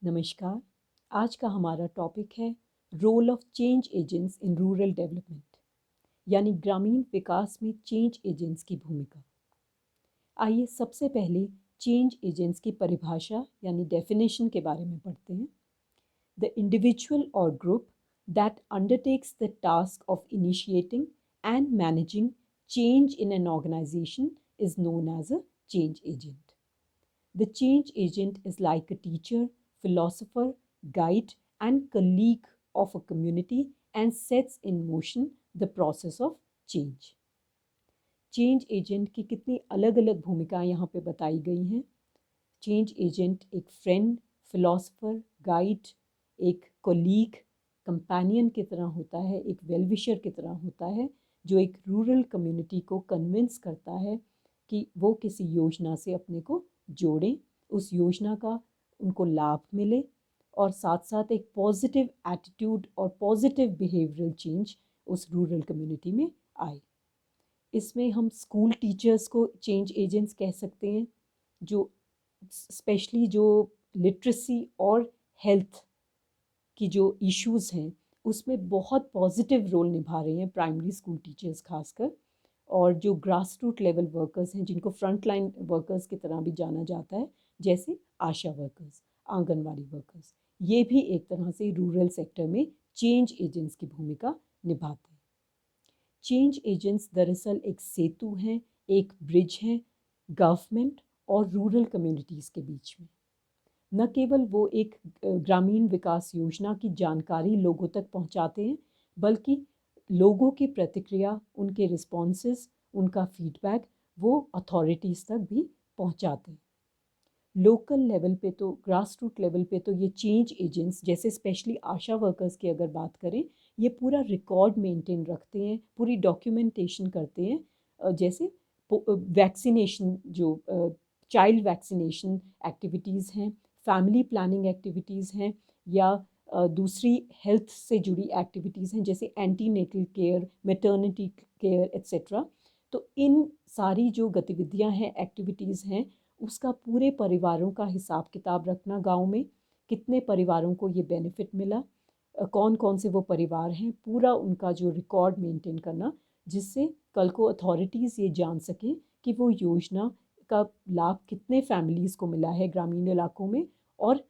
नमस्कार। आज का हमारा टॉपिक है role of change agents in rural development, यानी ग्रामीण विकास में चेंज एजेंट्स की भूमिका। आइए सबसे पहले चेंज एजेंट्स की परिभाषा यानी डेफिनेशन के बारे में पढ़ते हैं। द इंडिविजुअल और group that undertakes the task of initiating and managing change in an organization is known as a change agent. The change agent is like a teacher, philosopher, guide, and colleague of a community and sets in motion the process of change. Change agent की कितनी अलग अलग भूमिकाएं यहाँ पे बताई गई हैं। चेंज एजेंट एक फ्रेंड, फिलोसफर, गाइड, एक कोलीग, कंपेनियन की तरह होता है, एक वेलविशर की तरह होता है, जो एक रूरल कम्युनिटी को कन्विंस करता है कि वो किसी योजना से अपने को जोड़ें, उस योजना का उनको लाभ मिले और साथ साथ एक पॉजिटिव एटीट्यूड और पॉजिटिव बिहेवियरल चेंज उस रूरल कम्युनिटी में आए। इसमें हम स्कूल टीचर्स को चेंज एजेंट्स कह सकते हैं, जो स्पेशली जो लिटरेसी और हेल्थ की जो इश्यूज़ हैं उसमें बहुत पॉजिटिव रोल निभा रहे हैं प्राइमरी स्कूल टीचर्स खासकर, और जो ग्रास रूट लेवल वर्कर्स हैं जिनको फ्रंट लाइन वर्कर्स की तरह भी जाना जाता है, जैसे आशा वर्कर्स, आंगनवाड़ी वर्कर्स, ये भी एक तरह से रूरल सेक्टर में चेंज एजेंट्स की भूमिका निभाते हैं। चेंज एजेंट्स दरअसल एक सेतु हैं, एक ब्रिज हैं गवर्नमेंट और रूरल कम्युनिटीज़ के बीच में। न केवल वो एक ग्रामीण विकास योजना की जानकारी लोगों तक पहुंचाते हैं, बल्कि लोगों की प्रतिक्रिया, उनके रिस्पॉन्सेस, उनका फीडबैक वो अथॉरिटीज़ तक भी पहुंचाते हैं। लोकल लेवल पे तो, ग्रास रूट लेवल पे तो ये चेंज एजेंट्स, जैसे स्पेशली आशा वर्कर्स की अगर बात करें, ये पूरा रिकॉर्ड मेंटेन रखते हैं, पूरी डॉक्यूमेंटेशन करते हैं। जैसे वैक्सीनेशन, जो चाइल्ड वैक्सीनेशन एक्टिविटीज़ हैं, फैमिली प्लानिंग एक्टिविटीज़ हैं, या दूसरी हेल्थ से जुड़ी एक्टिविटीज़ हैं जैसे antenatal care, maternity care etcetera. तो इन सारी जो गतिविधियां हैं, एक्टिविटीज़ हैं, उसका पूरे परिवारों का हिसाब किताब रखना, गांव में कितने परिवारों को ये बेनिफिट मिला, कौन कौन से वो परिवार हैं, पूरा उनका जो रिकॉर्ड मेंटेन करना, जिससे कल को अथॉरिटीज़ ये जान सकें कि वो योजना का लाभ कितने फैमिलीज़ को मिला है ग्रामीण इलाकों में, और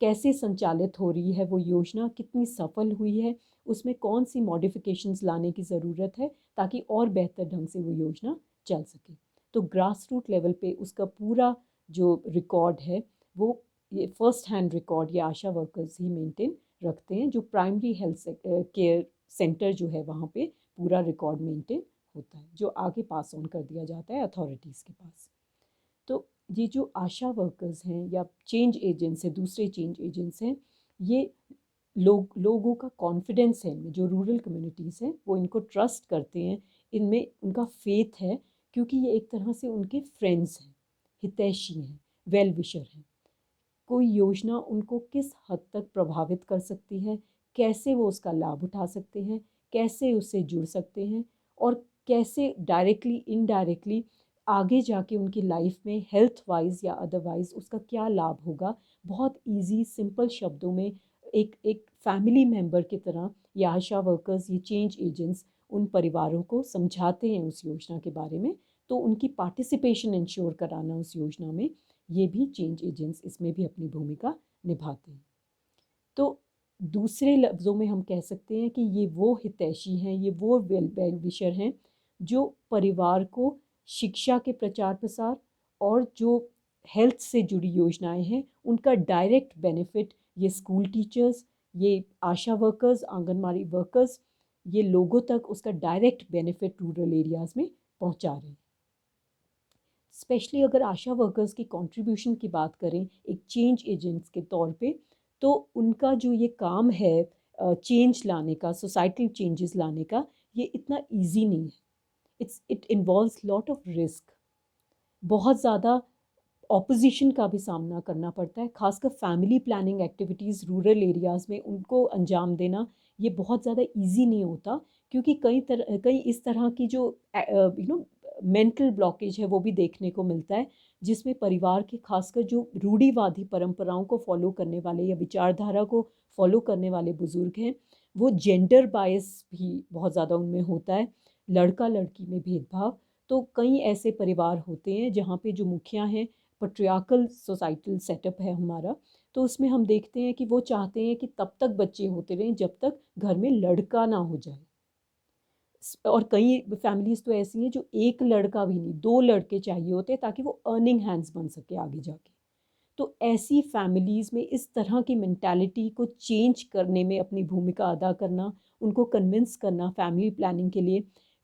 कैसे संचालित हो रही है वो योजना, कितनी सफल हुई है, उसमें कौन सी मॉडिफिकेशंस लाने की ज़रूरत है ताकि और बेहतर ढंग से वो योजना चल सके। तो ग्रास रूट लेवल पे उसका पूरा जो रिकॉर्ड है वो, ये फर्स्ट हैंड रिकॉर्ड ये आशा वर्कर्स ही मेंटेन रखते हैं, जो प्राइमरी हेल्थ केयर सेंटर जो है वहाँ पे पूरा रिकॉर्ड मेंटेन होता है, जो आगे पास ऑन कर दिया जाता है अथॉरिटीज़ के पास। तो ये जो आशा वर्कर्स हैं या चेंज एजेंट्स हैं, दूसरे चेंज एजेंट्स हैं, ये लोगों का कॉन्फिडेंस है इनमें, जो रूरल कम्युनिटीज़ हैं वो इनको ट्रस्ट करते हैं, इनमें उनका फेथ है, क्योंकि ये एक तरह से उनके फ्रेंड्स हैं, हितैषी हैं, वेल विशर हैं। कोई योजना उनको किस हद तक प्रभावित कर सकती है, कैसे वो उसका लाभ उठा सकते हैं, कैसे उससे जुड़ सकते हैं, और कैसे डायरेक्टली इनडायरेक्टली आगे जाके उनकी लाइफ में हेल्थ वाइज या अदरवाइज उसका क्या लाभ होगा, बहुत इजी सिंपल शब्दों में एक फैमिली मेम्बर की तरह ये आशा वर्कर्स, ये चेंज एजेंट्स उन परिवारों को समझाते हैं उस योजना के बारे में। तो उनकी पार्टिसिपेशन इंश्योर कराना उस योजना में, ये भी चेंज एजेंट्स इसमें भी अपनी भूमिका निभाते हैं। तो दूसरे लफ्ज़ों में हम कह सकते हैं कि ये वो हितैषी हैं, ये वो वेल विशर हैं, जो परिवार को शिक्षा के प्रचार प्रसार और जो हेल्थ से जुड़ी योजनाएं हैं उनका डायरेक्ट बेनिफिट ये स्कूल टीचर्स, ये आशा वर्कर्स, आंगनवाड़ी वर्कर्स, ये लोगों तक उसका डायरेक्ट बेनिफिट रूरल एरियाज़ में पहुंचा रहे हैं। स्पेशली अगर आशा वर्कर्स की कंट्रीब्यूशन की बात करें एक चेंज एजेंट्स के तौर पे, तो उनका जो ये काम है चेंज लाने का, सोसाइटल चेंजेस लाने का, ये इतना इजी नहीं है। It involves lot of risk, बहुत ज़्यादा ऑपोजिशन का भी सामना करना पड़ता है, खासकर family planning activities rural areas में उनको अंजाम देना ये बहुत ज़्यादा इजी नहीं होता, क्योंकि कई इस तरह की जो मेंटल ब्लॉकेज है वो भी देखने को मिलता है, जिसमें परिवार के खासकर जो रूढ़िवादी परंपराओं को फॉलो करने वाले या विचारधारा को फॉलो करने वाले बुजुर्ग हैं, वो जेंडर बायस भी बहुत ज़्यादा उनमें होता है, लड़का लड़की में भेदभाव। तो कई ऐसे परिवार होते हैं जहाँ पे जो मुखिया हैं, पट्रियार्कल सोसाइटल सेटअप है हमारा, तो उसमें हम देखते हैं कि वो चाहते हैं कि तब तक बच्चे होते रहें जब तक घर में लड़का ना हो जाए। और कई फैमिलीज़ तो ऐसी हैं जो एक लड़का भी नहीं, दो लड़के चाहिए होते हैं ताकि वो अर्निंग हैंड्स बन सके आगे जाके। तो ऐसी फैमिलीज़ में इस तरह की मेंटालिटी को चेंज करने में अपनी भूमिका अदा करना, उनको कन्विंस करना फैमिली प्लानिंग के लिए,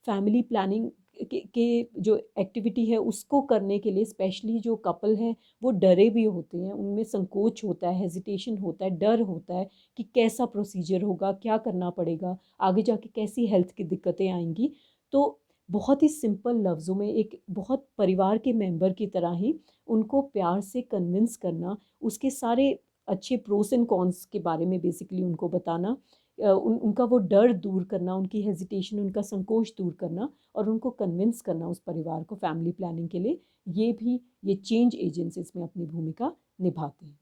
फैमिली प्लानिंग के जो एक्टिविटी है उसको करने के लिए स्पेशली जो कपल हैं वो डरे भी होते हैं, उनमें संकोच होता है, हेजिटेशन होता है, डर होता है कि कैसा प्रोसीजर होगा, क्या करना पड़ेगा, आगे जाके कैसी हेल्थ की दिक्कतें आएंगी। तो बहुत ही सिंपल लफ्ज़ों में एक बहुत परिवार के मेंबर की तरह ही उनको प्यार से कन्विंस करना, उसके सारे अच्छे प्रोस एंड कॉन्स के बारे में बेसिकली उनको बताना, उनका वो डर दूर करना, उनकी हेजिटेशन, उनका संकोच दूर करना और उनको कन्विंस करना उस परिवार को फैमिली प्लानिंग के लिए, ये चेंज एजेंट्स इसमें अपनी भूमिका निभाते हैं।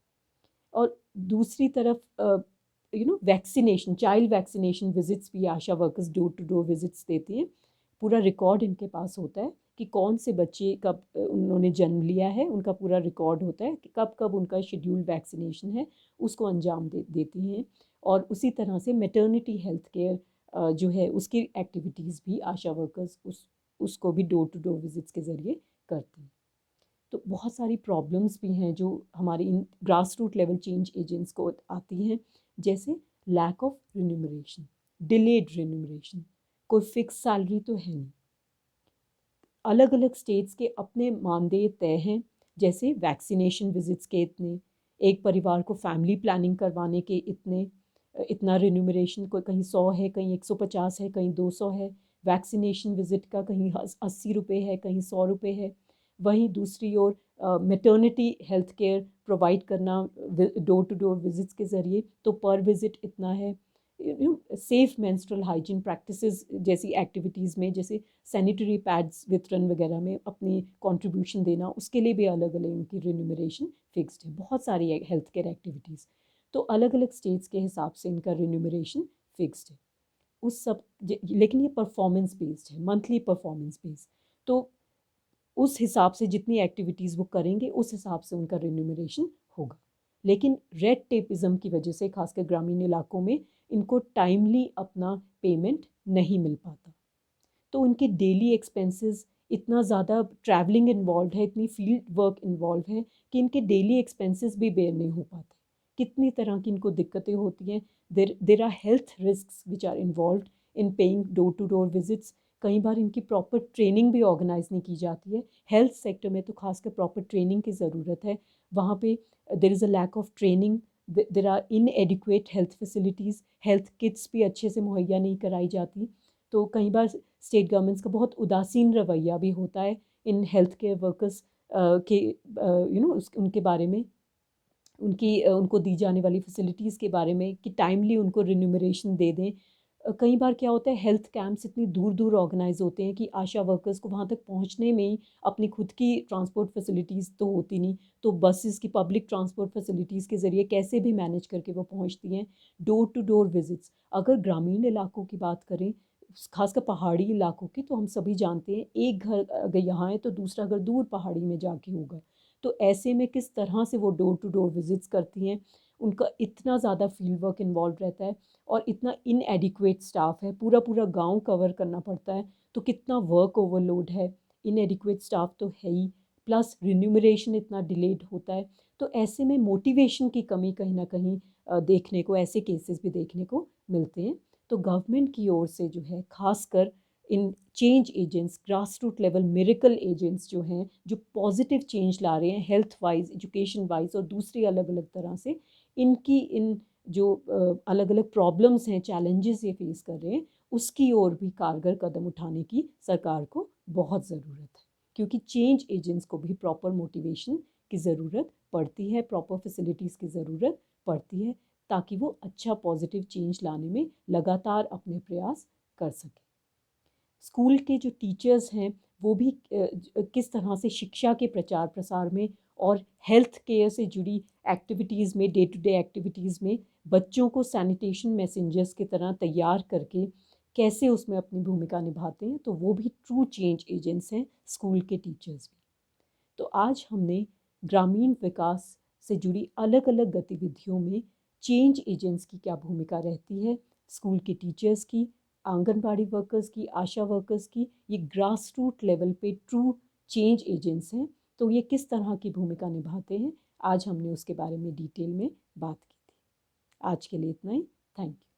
और दूसरी तरफ वैक्सीनेशन, चाइल्ड वैक्सीनेशन विजिट्स भी ASHA workers door to door visits देती हैं। पूरा रिकॉर्ड इनके पास होता है कि कौन से बच्चे कब उन्होंने जन्म लिया है, उनका पूरा रिकॉर्ड होता है कि कब कब उनका शेड्यूल्ड वैक्सीनेशन है, उसको अंजाम देती हैं। और उसी तरह से मैटरनिटी हेल्थ केयर जो है उसकी एक्टिविटीज़ भी आशा वर्कर्स उसको भी डोर टू डोर विजिट्स के ज़रिए करते हैं। तो बहुत सारी प्रॉब्लम्स भी हैं जो हमारी इन grass root level change agents को आती हैं, जैसे lack of remuneration, delayed remuneration, कोई फिक्स सैलरी तो है नहीं, अलग अलग स्टेट्स के अपने मानदेय तय हैं, जैसे वैक्सीनेशन विजिट्स के इतने, एक परिवार को फैमिली प्लानिंग करवाने के इतने, इतना रिन्यूमरेशन, कोई कहीं 100 है, कहीं 150 है, कहीं 200 है, वैक्सीनेशन विजिट का कहीं 80 रुपये है, कहीं 100 रुपये है। वहीं दूसरी ओर मैटरनिटी हेल्थ केयर प्रोवाइड करना डोर टू डोर विजिट्स के ज़रिए, तो पर विजिट इतना है। सेफ मेंस्ट्रुअल हाइजीन प्रैक्टिसेस जैसी एक्टिविटीज़ में, जैसे सैनिटरी पैड्स वितरण वगैरह में अपनी कंट्रीब्यूशन देना, उसके लिए भी अलग अलग उनकी रिन्यूमरेशन फिक्स्ड है। बहुत सारी हेल्थ केयर एक्टिविटीज़, तो अलग अलग स्टेट्स के हिसाब से इनका रिन्यूमरेशन फिक्स्ड है। उस सब लेकिन ये परफॉर्मेंस बेस्ड है, मंथली परफॉर्मेंस बेस्ड। तो उस हिसाब से जितनी एक्टिविटीज़ वो करेंगे उस हिसाब से उनका रिन्यूमरेशन होगा। लेकिन रेड टेपिज़म की वजह से खासकर ग्रामीण इलाकों में इनको टाइमली अपना पेमेंट नहीं मिल पाता, तो उनके डेली एक्सपेंसेस, इतना ज़्यादा ट्रैवलिंग इन्वॉल्व है, इतनी फील्ड वर्क इन्वॉल्व है कि इनके डेली एक्सपेंसेस भी बेयर नहीं हो पाते। कितनी तरह की इनको दिक्कतें होती हैं। There are health risks which are involved in paying door to door visits. कई बार इनकी प्रॉपर ट्रेनिंग भी ऑर्गेनाइज नहीं की जाती है। हेल्थ सेक्टर में तो खासकर प्रॉपर ट्रेनिंग की ज़रूरत है, वहाँ पे there is a lack of training, there are inadequate health facilities, health kits भी अच्छे से मुहैया नहीं कराई जाती। तो कई बार स्टेट गवर्नमेंट्स का बहुत उदासीन रवैया भी होता है इन हेल्थ केयर वर्कर्स के उनके बारे में, उनको दी जाने वाली फैसिलिटीज़ के बारे में कि टाइमली उनको रिन्यूमरेशन दे दें। कई बार क्या होता है, हेल्थ कैंप्स इतनी दूर दूर ऑर्गेनाइज होते हैं कि आशा वर्कर्स को वहाँ तक पहुँचने में ही अपनी खुद की ट्रांसपोर्ट फैसिलिटीज़ तो होती नहीं, तो बसेस की, पब्लिक ट्रांसपोर्ट फैसिलिटीज़ के ज़रिए कैसे भी मैनेज करके वो पहुँचती हैं। डोर टू डोर विजिट्स, अगर ग्रामीण इलाकों की बात करें, खासकर पहाड़ी इलाकों की, तो हम सभी जानते हैं एक घर अगर यहाँ है तो दूसरा घर दूर पहाड़ी में जाके होगा। तो ऐसे में किस तरह से वो डोर टू डोर विजिट्स करती हैं, उनका इतना ज़्यादा फील्ड वर्क इन्वॉल्व रहता है और इतना इनएडिक्वेट स्टाफ है, पूरा पूरा गांव कवर करना पड़ता है, तो कितना वर्क ओवरलोड है, इनएडिक्वेट स्टाफ तो है ही, प्लस रिन्यूमरेशन इतना डिलेड होता है। तो ऐसे में मोटिवेशन की कमी कहीं ना कहीं देखने को, ऐसे केसेस भी देखने को मिलते हैं। तो गवर्नमेंट की ओर से जो है खासकर in change agents, grass root level miracle agents जो हैं, जो पॉजिटिव चेंज ला रहे हैं हेल्थ वाइज, एजुकेशन वाइज और दूसरी अलग अलग तरह से, इनकी इन जो अलग अलग प्रॉब्लम्स हैं, चैलेंजेस ये फेस कर रहे हैं, उसकी ओर भी कारगर कदम उठाने की सरकार को बहुत ज़रूरत है, क्योंकि चेंज एजेंट्स को भी प्रॉपर मोटिवेशन की ज़रूरत पड़ती है, प्रॉपर फैसिलिटीज़ की ज़रूरत पड़ती है, ताकि वो अच्छा पॉजिटिव चेंज लाने में लगातार अपने प्रयास कर सकें। स्कूल के जो टीचर्स हैं वो भी किस तरह से शिक्षा के प्रचार प्रसार में और हेल्थ केयर से जुड़ी एक्टिविटीज़ में, डे टू डे एक्टिविटीज़ में बच्चों को सैनिटेशन मैसेंजर्स की तरह तैयार करके कैसे उसमें अपनी भूमिका निभाते हैं, तो वो भी ट्रू चेंज एजेंट्स हैं, स्कूल के टीचर्स भी। तो आज हमने ग्रामीण विकास से जुड़ी अलग अलग गतिविधियों में चेंज एजेंट्स की क्या भूमिका रहती है, स्कूल के टीचर्स की, आंगनबाड़ी वर्कर्स की, आशा वर्कर्स की, ये ग्रास रूट लेवल पे ट्रू चेंज एजेंट्स हैं, तो ये किस तरह की भूमिका निभाते हैं, आज हमने उसके बारे में डिटेल में बात की थी। आज के लिए इतना ही। Thank you.